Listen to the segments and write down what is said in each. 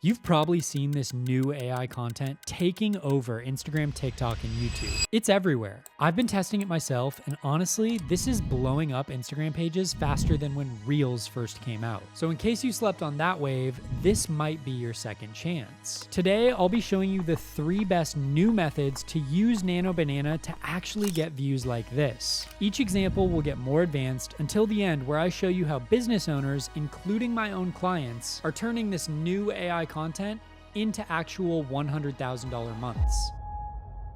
You've probably seen this new AI content taking over Instagram, TikTok, and YouTube. It's everywhere. I've been testing it myself, and honestly, this is blowing up Instagram pages faster than when Reels first came out. So in case you slept on that wave, this might be your second chance. Today, I'll be showing you the 3 best new methods to use Nano Banana to actually get views like this. Each example will get more advanced until the end, where I show you how business owners, including my own clients, are turning this new AI content into actual $100,000 months.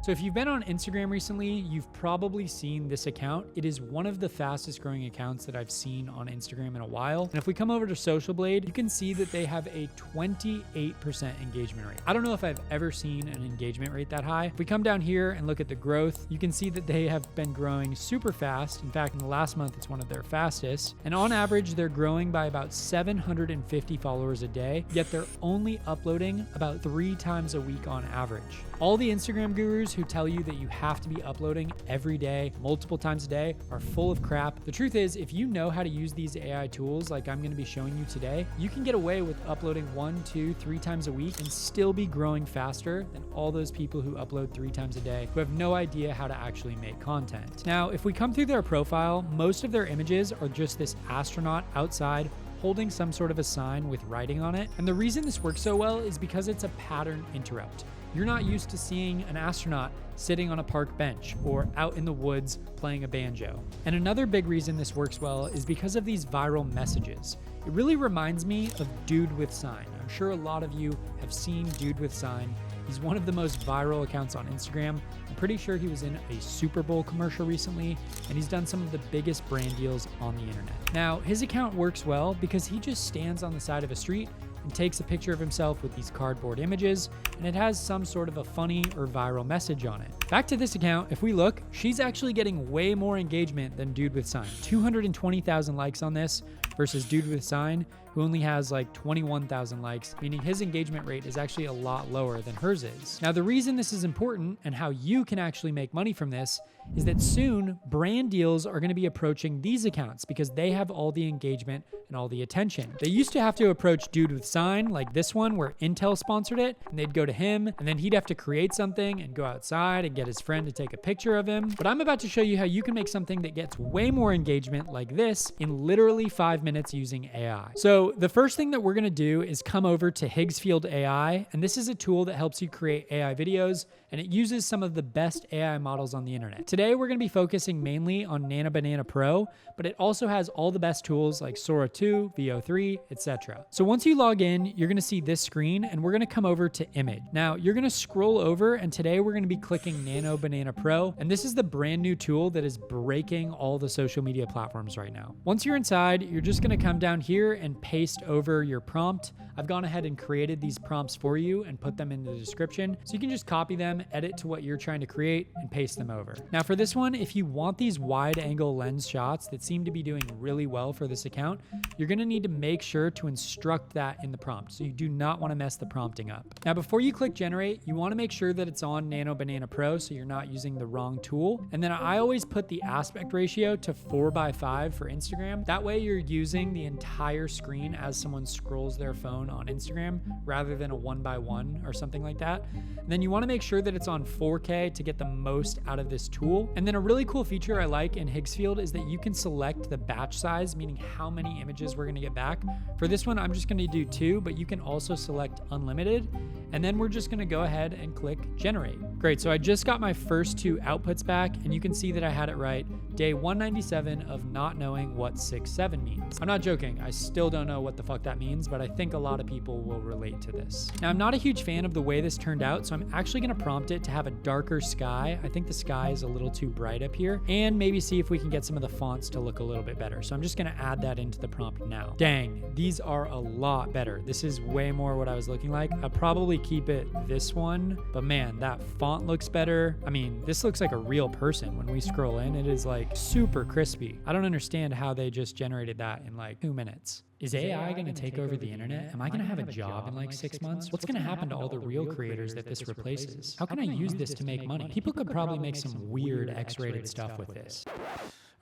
So if you've been on Instagram recently, you've probably seen this account. It is one of the fastest growing accounts that I've seen on Instagram in a while. And if we come over to Social Blade, you can see that they have a 28% engagement rate. I don't know if I've ever seen an engagement rate that high. If we come down here and look at the growth, you can see that they have been growing super fast. In fact, in the last month, it's one of their fastest. And on average, they're growing by about 750 followers a day, yet they're only uploading about 3 times a week on average. All the Instagram gurus who tell you that you have to be uploading every day, multiple times a day, are full of crap. The truth is, if you know how to use these AI tools like I'm going to be showing you today, you can get away with uploading 1, 2, 3 times a week and still be growing faster than all those people who upload 3 times a day who have no idea how to actually make content. Now, if we come through their profile, most of their images are just this astronaut outside holding some sort of a sign with writing on it. And the reason this works so well is because it's a pattern interrupt. You're not used to seeing an astronaut sitting on a park bench or out in the woods playing a banjo. And another big reason this works well is because of these viral messages. It really reminds me of Dude with Sign. I'm sure a lot of you have seen Dude with Sign. He's one of the most viral accounts on Instagram. I'm pretty sure he was in a Super Bowl commercial recently, and he's done some of the biggest brand deals on the internet. Now, his account works well because he just stands on the side of a street and takes a picture of himself with these cardboard images, and it has some sort of a funny or viral message on it. Back to this account, if we look, she's actually getting way more engagement than Dude with Sign. 220,000 likes on this versus Dude with Sign, who only has like 21,000 likes, meaning his engagement rate is actually a lot lower than hers is. Now, the reason this is important and how you can actually make money from this is that soon brand deals are going to be approaching these accounts because they have all the engagement and all the attention. They used to have to approach Dude with Sign, like this one where Intel sponsored it, and they'd go to him and then he'd have to create something and go outside and get his friend to take a picture of him. But I'm about to show you how you can make something that gets way more engagement like this in literally 5 minutes using AI. So the first thing that we're going to do is come over to Higgsfield AI, and this is a tool that helps you create AI videos, and it uses some of the best AI models on the internet. Today, we're going to be focusing mainly on Nano Banana Pro, but it also has all the best tools like Sora 2, VO3, etc. So once you log in, you're going to see this screen, and we're going to come over to Image. Now, you're going to scroll over, and today we're going to be clicking Nano Banana Pro, and this is the brand new tool that is breaking all the social media platforms right now. Once you're inside, you're just going to come down here and paste over your prompt. I've gone ahead and created these prompts for you and put them in the description, so you can just copy them, edit to what you're trying to create, and paste them over. Now for this one, if you want these wide angle lens shots that seem to be doing really well for this account, you're gonna need to make sure to instruct that in the prompt. So you do not wanna mess the prompting up. Now before you click generate, you wanna make sure that it's on Nano Banana Pro so you're not using the wrong tool. And then I always put the aspect ratio to 4:5 for Instagram. That way you're using the entire screen as someone scrolls their phone on Instagram rather than a 1:1 or something like that. And then you wanna make sure that it's on 4K to get the most out of this tool. And then a really cool feature I like in Higgsfield is that you can select the batch size, meaning how many images we're gonna get back. For this one, I'm just gonna do 2, but you can also select unlimited. And then we're just gonna go ahead and click generate. Great, so I just got my first 2 outputs back, and you can see that I had it right. Day 197 of not knowing what 6-7 means. I'm not joking, I still don't know what the fuck that means, but I think a lot of people will relate to this. Now, I'm not a huge fan of the way this turned out, so I'm actually gonna prompt it to have a darker sky. I think the sky is a little too bright up here, and maybe see if we can get some of the fonts to look a little bit better. So I'm just gonna add that into the prompt now. Dang, these are a lot better. This is way more what I was looking like. I'll probably keep it this one, but man, that font looks better. I mean, this looks like a real person. When we scroll in, it is like super crispy. I don't understand how they just generated that in like 2 minutes. Is AI going to take over the internet? Am I going to have a job in like 6 months? What's going to happen to all the real creators that this replaces? How can I use this to make money? People could probably make some weird X-rated stuff with this.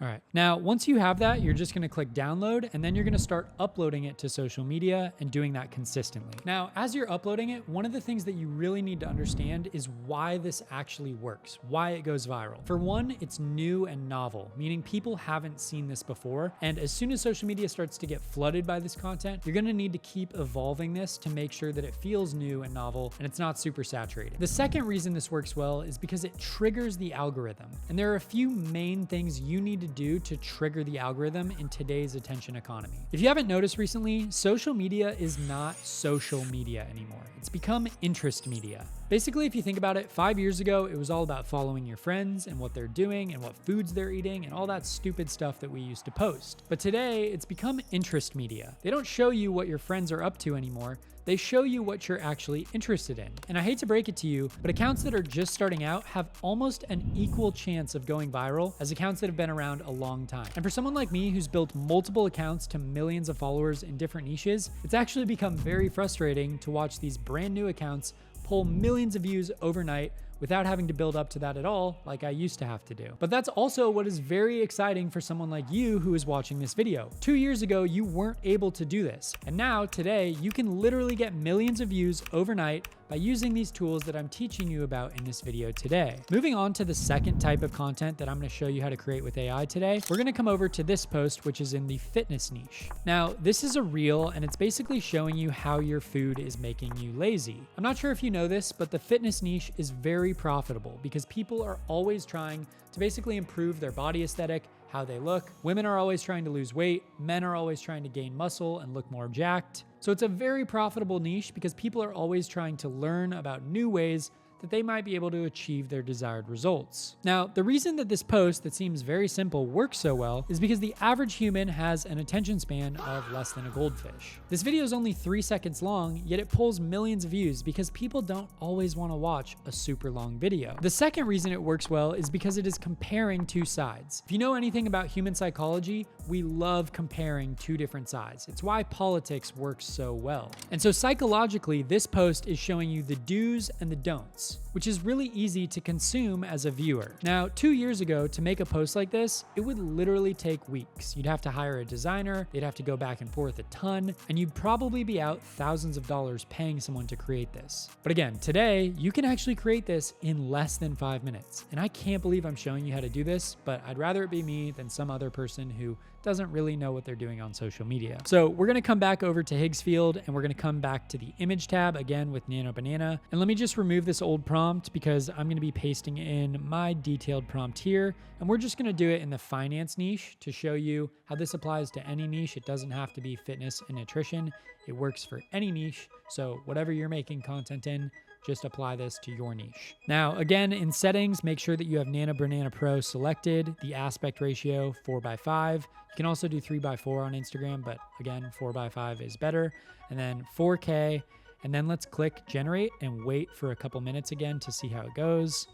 All right. Now, once you have that, you're just going to click download, and then you're going to start uploading it to social media and doing that consistently. Now, as you're uploading it, one of the things that you really need to understand is why this actually works, why it goes viral. For one, it's new and novel, meaning people haven't seen this before. And as soon as social media starts to get flooded by this content, you're going to need to keep evolving this to make sure that it feels new and novel and it's not super saturated. The second reason this works well is because it triggers the algorithm. And there are a few main things you need to do to trigger the algorithm in today's attention economy. If you haven't noticed recently, social media is not social media anymore. It's become interest media. Basically, if you think about it, 5 years ago, it was all about following your friends and what they're doing and what foods they're eating and all that stupid stuff that we used to post. But today, it's become interest media. They don't show you what your friends are up to anymore. They show you what you're actually interested in. And I hate to break it to you, but accounts that are just starting out have almost an equal chance of going viral as accounts that have been around a long time. And for someone like me who's built multiple accounts to millions of followers in different niches, it's actually become very frustrating to watch these brand new accounts pull millions of views overnight without having to build up to that at all like I used to have to do. But that's also what is very exciting for someone like you who is watching this video. 2 years ago, you weren't able to do this. And now, today, you can literally get millions of views overnight by using these tools that I'm teaching you about in this video today. Moving on to the second type of content that I'm going to show you how to create with AI today, we're going to come over to this post, which is in the fitness niche. Now, this is a reel, and it's basically showing you how your food is making you lazy. I'm not sure if you know this, but the fitness niche is very profitable because people are always trying to basically improve their body aesthetic, how they look. Women are always trying to lose weight. Men are always trying to gain muscle and look more jacked. So it's a very profitable niche because people are always trying to learn about new ways that they might be able to achieve their desired results. Now, the reason that this post that seems very simple works so well is because the average human has an attention span of less than a goldfish. This video is only 3 seconds long, yet it pulls millions of views because people don't always want to watch a super long video. The second reason it works well is because it is comparing two sides. If you know anything about human psychology, we love comparing two different sides. It's why politics works so well. And so psychologically, this post is showing you the do's and the don'ts, which is really easy to consume as a viewer. Now, 2 years ago, to make a post like this, it would literally take weeks. You'd have to hire a designer, they'd have to go back and forth a ton, and you'd probably be out thousands of dollars paying someone to create this. But again, today, you can actually create this in less than 5 minutes. And I can't believe I'm showing you how to do this, but I'd rather it be me than some other person who doesn't really know what they're doing on social media. So we're gonna come back over to Higgsfield and we're gonna come back to the image tab again with Nano Banana. And let me just remove this old prompt because I'm gonna be pasting in my detailed prompt here. And we're just gonna do it in the finance niche to show you how this applies to any niche. It doesn't have to be fitness and nutrition. It works for any niche. So whatever you're making content in, just apply this to your niche. Now, again, in settings, make sure that you have Nano Banana Pro selected, the aspect ratio 4:5. You can also do 3:4 on Instagram, but again, 4:5 is better. And then 4K, and then let's click generate and wait for a couple minutes again to see how it goes.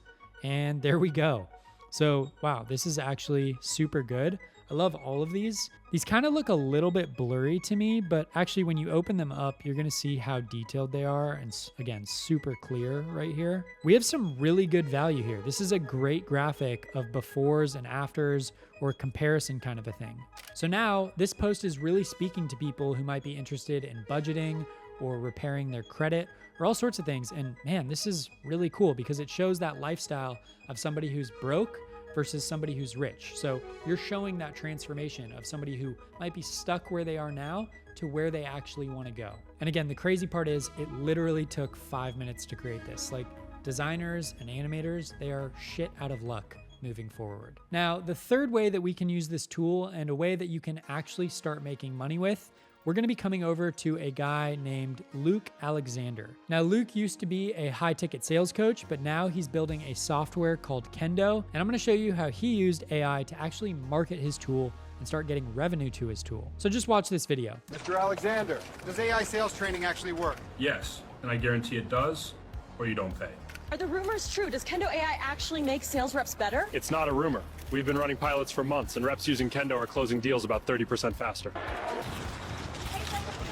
And there we go. So, wow, this is actually super good. I love all of these. These kind of look a little bit blurry to me, but actually when you open them up, you're gonna see how detailed they are. And again, super clear right here. We have some really good value here. This is a great graphic of befores and afters or comparison kind of a thing. So now this post is really speaking to people who might be interested in budgeting or repairing their credit or all sorts of things. And man, this is really cool because it shows that lifestyle of somebody who's broke versus somebody who's rich. So you're showing that transformation of somebody who might be stuck where they are now to where they actually want to go. And again, the crazy part is it literally took 5 minutes to create this. Like designers and animators, they are shit out of luck moving forward. Now, the third way that we can use this tool and a way that you can actually start making money with, we're going to be coming over to a guy named Luke Alexander. Now, Luke used to be a high-ticket sales coach, but now he's building a software called Kendo, and I'm going to show you how he used AI to actually market his tool and start getting revenue to his tool. So just watch this video. Mr. Alexander, does AI sales training actually work? Yes, and I guarantee it does, or you don't pay. Are the rumors true? Does Kendo AI actually make sales reps better? It's not a rumor. We've been running pilots for months, and reps using Kendo are closing deals about 30% faster.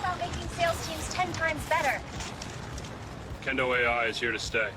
About making sales teams 10 times better. Kendo AI is here to stay.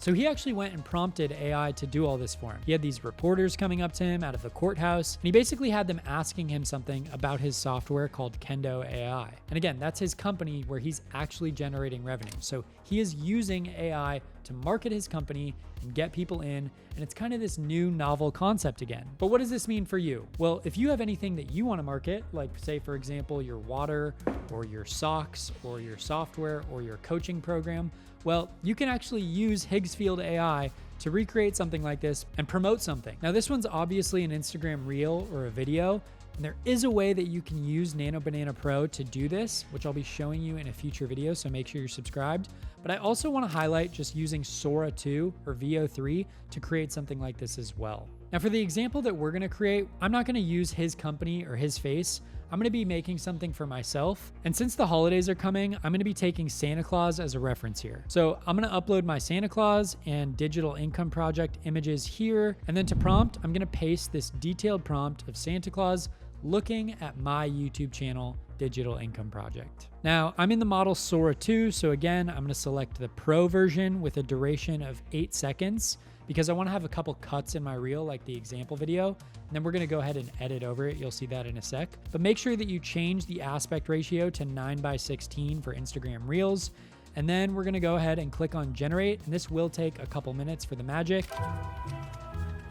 So he actually went and prompted AI to do all this for him. He had these reporters coming up to him out of the courthouse, and he basically had them asking him something about his software called Kendo AI. And again, that's his company where he's actually generating revenue. So he is using AI to market his company and get people in, and it's kind of this new novel concept again. But what does this mean for you? Well, if you have anything that you want to market, like say for example, your water or your socks or your software or your coaching program, well, you can actually use Higgsfield AI to recreate something like this and promote something. Now, this one's obviously an Instagram reel or a video, and there is a way that you can use Nano Banana Pro to do this, which I'll be showing you in a future video, so make sure you're subscribed. But I also want to highlight just using Sora 2 or VO3 to create something like this as well. Now, for the example that we're going to create, I'm not going to use his company or his face. I'm going to be making something for myself. And since the holidays are coming, I'm going to be taking Santa Claus as a reference here. So I'm going to upload my Santa Claus and digital income project images here. And then to prompt, I'm going to paste this detailed prompt of Santa Claus looking at my YouTube channel, Digital Income Project. Now, I'm in the model Sora 2, so again, I'm going to select the Pro version with a duration of 8 seconds because I want to have a couple cuts in my reel like the example video, and then we're going to go ahead and edit over it. You'll see that in a sec. But make sure that you change the aspect ratio to 9:16 for Instagram Reels, and then we're going to go ahead and click on Generate, and this will take a couple minutes for the magic.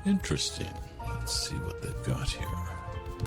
Interesting. Let's see what they've got here.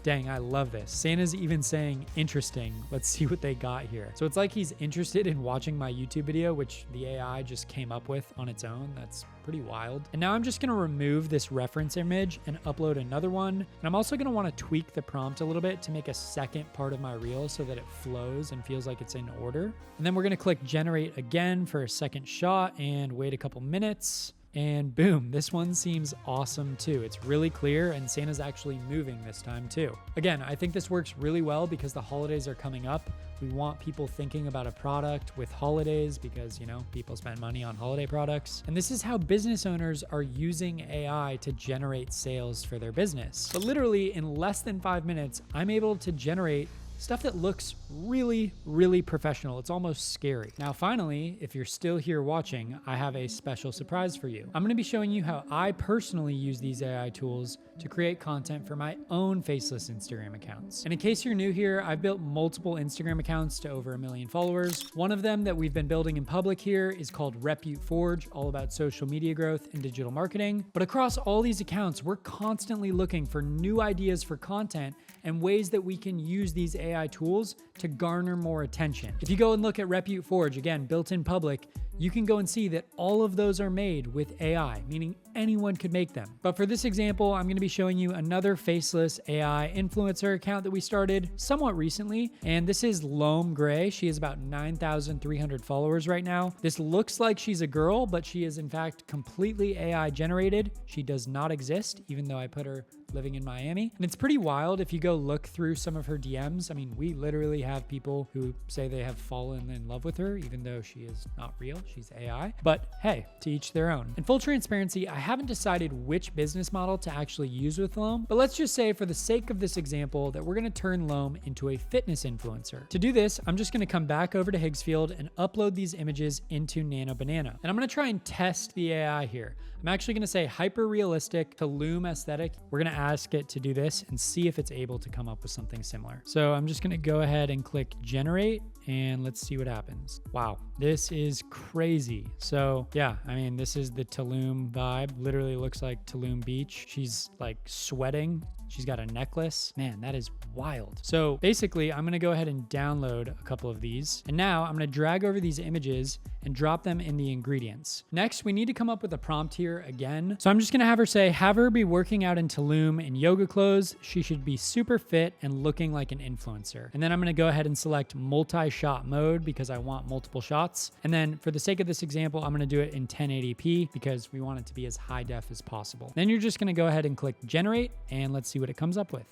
Dang, I love this. Santa's even saying interesting. Let's see what they got here. So it's like he's interested in watching my YouTube video, which the AI just came up with on its own. That's pretty wild. And now I'm just gonna remove this reference image and upload another one. And I'm also gonna wanna tweak the prompt a little bit to make a second part of my reel so that it flows and feels like it's in order. And then we're gonna click generate again for a second shot and wait a couple minutes. And boom, this one seems awesome too. It's really clear and Santa's actually moving this time too. Again, I think this works really well because the holidays are coming up. We want people thinking about a product with holidays because, you know, people spend money on holiday products. And this is how business owners are using AI to generate sales for their business. But literally in less than 5 minutes, I'm able to generate stuff that looks really, really professional. It's almost scary. Now, finally, if you're still here watching, I have a special surprise for you. I'm gonna be showing you how I personally use these AI tools to create content for my own faceless Instagram accounts. And in case you're new here, I've built multiple Instagram accounts to over 1 million followers. One of them that we've been building in public here is called Repute Forge, all about social media growth and digital marketing. But across all these accounts, we're constantly looking for new ideas for content and ways that we can use these AI tools to garner more attention. If you go and look at Repute Forge, again, built in public, you can go and see that all of those are made with AI, meaning anyone could make them. But for this example, I'm gonna be showing you another faceless AI influencer account that we started somewhat recently. And this is Loam Gray. She has about 9,300 followers right now. This looks like she's a girl, but she is in fact completely AI generated. She does not exist, even though I put her living in Miami. And it's pretty wild if you go look through some of her DMs. I mean, we literally have people who say they have fallen in love with her, even though she is not real, she's AI. But hey, to each their own. In full transparency, I haven't decided which business model to actually use with Loam, but let's just say for the sake of this example that we're gonna turn Loam into a fitness influencer. To do this, I'm just gonna come back over to Higgsfield and upload these images into Nano Banana. And I'm gonna try and test the AI here. I'm actually gonna say hyper realistic to Loom aesthetic. We're gonna ask it to do this and see if it's able to come up with something similar. So I'm just gonna go ahead and click generate and let's see what happens. Wow, this is crazy. So yeah, I mean, this is the Tulum vibe. Literally looks like Tulum Beach. She's like sweating. She's got a necklace. Man, that is wild. So basically, I'm gonna go ahead and download a couple of these. And now I'm gonna drag over these images and drop them in the ingredients. Next, we need to come up with a prompt here again. So I'm just gonna have her be working out in Tulum in yoga clothes. She should be super fit and looking like an influencer. And then I'm gonna go ahead and select multi-shot mode because I want multiple shots. And then for the sake of this example, I'm gonna do it in 1080p because we want it to be as high def as possible. Then you're just gonna go ahead and click generate and let's see what it comes up with.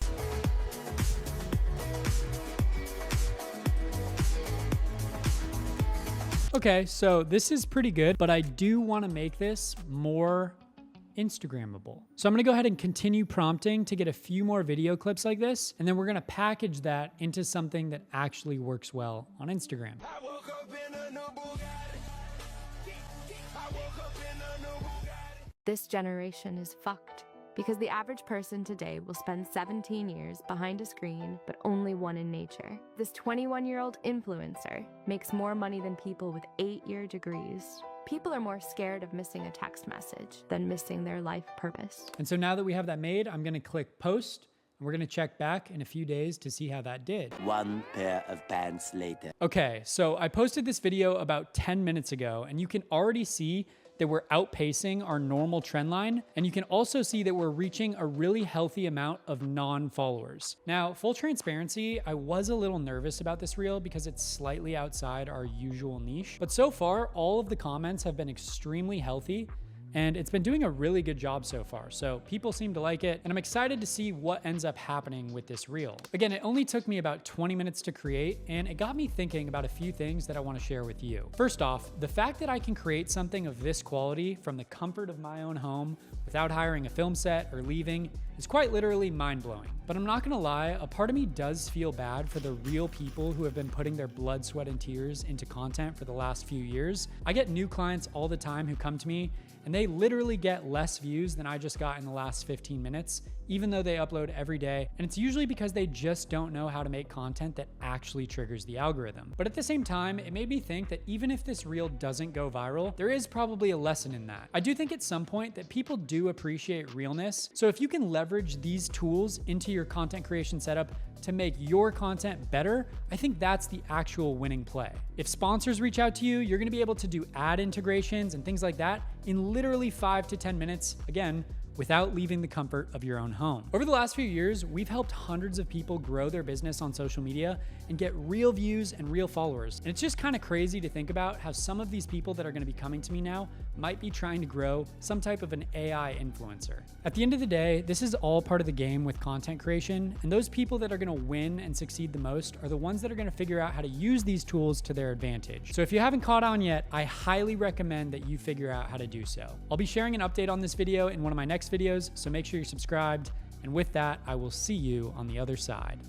Okay, so this is pretty good, but I do want to make this more Instagrammable. So I'm gonna go ahead and continue prompting to get a few more video clips like this, and then we're gonna package that into something that actually works well on Instagram. I woke up in a new Bugatti. I This generation is fucked because the average person today will spend 17 years behind a screen, but only one in nature. This 21-year-old influencer makes more money than people with 8-year degrees. People are more scared of missing a text message than missing their life purpose. And so now that we have that made, I'm gonna click post, and we're gonna check back in a few days to see how that did. One pair of pants later. Okay, so I posted this video about 10 minutes ago, and you can already see that we're outpacing our normal trend line. And you can also see that we're reaching a really healthy amount of non-followers. Now, full transparency, I was a little nervous about this reel because it's slightly outside our usual niche. But so far, all of the comments have been extremely healthy, and it's been doing a really good job so far. So people seem to like it, and I'm excited to see what ends up happening with this reel. Again, it only took me about 20 minutes to create, and it got me thinking about a few things that I want to share with you. First off, the fact that I can create something of this quality from the comfort of my own home without hiring a film set or leaving is quite literally mind-blowing. But I'm not gonna lie, a part of me does feel bad for the real people who have been putting their blood, sweat, and tears into content for the last few years. I get new clients all the time who come to me, and they literally get less views than I just got in the last 15 minutes, even though they upload every day. And it's usually because they just don't know how to make content that actually triggers the algorithm. But at the same time, it made me think that even if this reel doesn't go viral, there is probably a lesson in that. I do think at some point that people do appreciate realness. So if you can leverage these tools into your content creation setup to make your content better, I think that's the actual winning play. If sponsors reach out to you, you're gonna be able to do ad integrations and things like that in literally 5 to 10 minutes, again, without leaving the comfort of your own home. Over the last few years, we've helped hundreds of people grow their business on social media and get real views and real followers. And it's just kind of crazy to think about how some of these people that are gonna be coming to me now might be trying to grow some type of an AI influencer. At the end of the day, this is all part of the game with content creation, and those people that are gonna win and succeed the most are the ones that are gonna figure out how to use these tools to their advantage. So if you haven't caught on yet, I highly recommend that you figure out how to do so. I'll be sharing an update on this video in one of my next videos, so make sure you're subscribed. And with that, I will see you on the other side.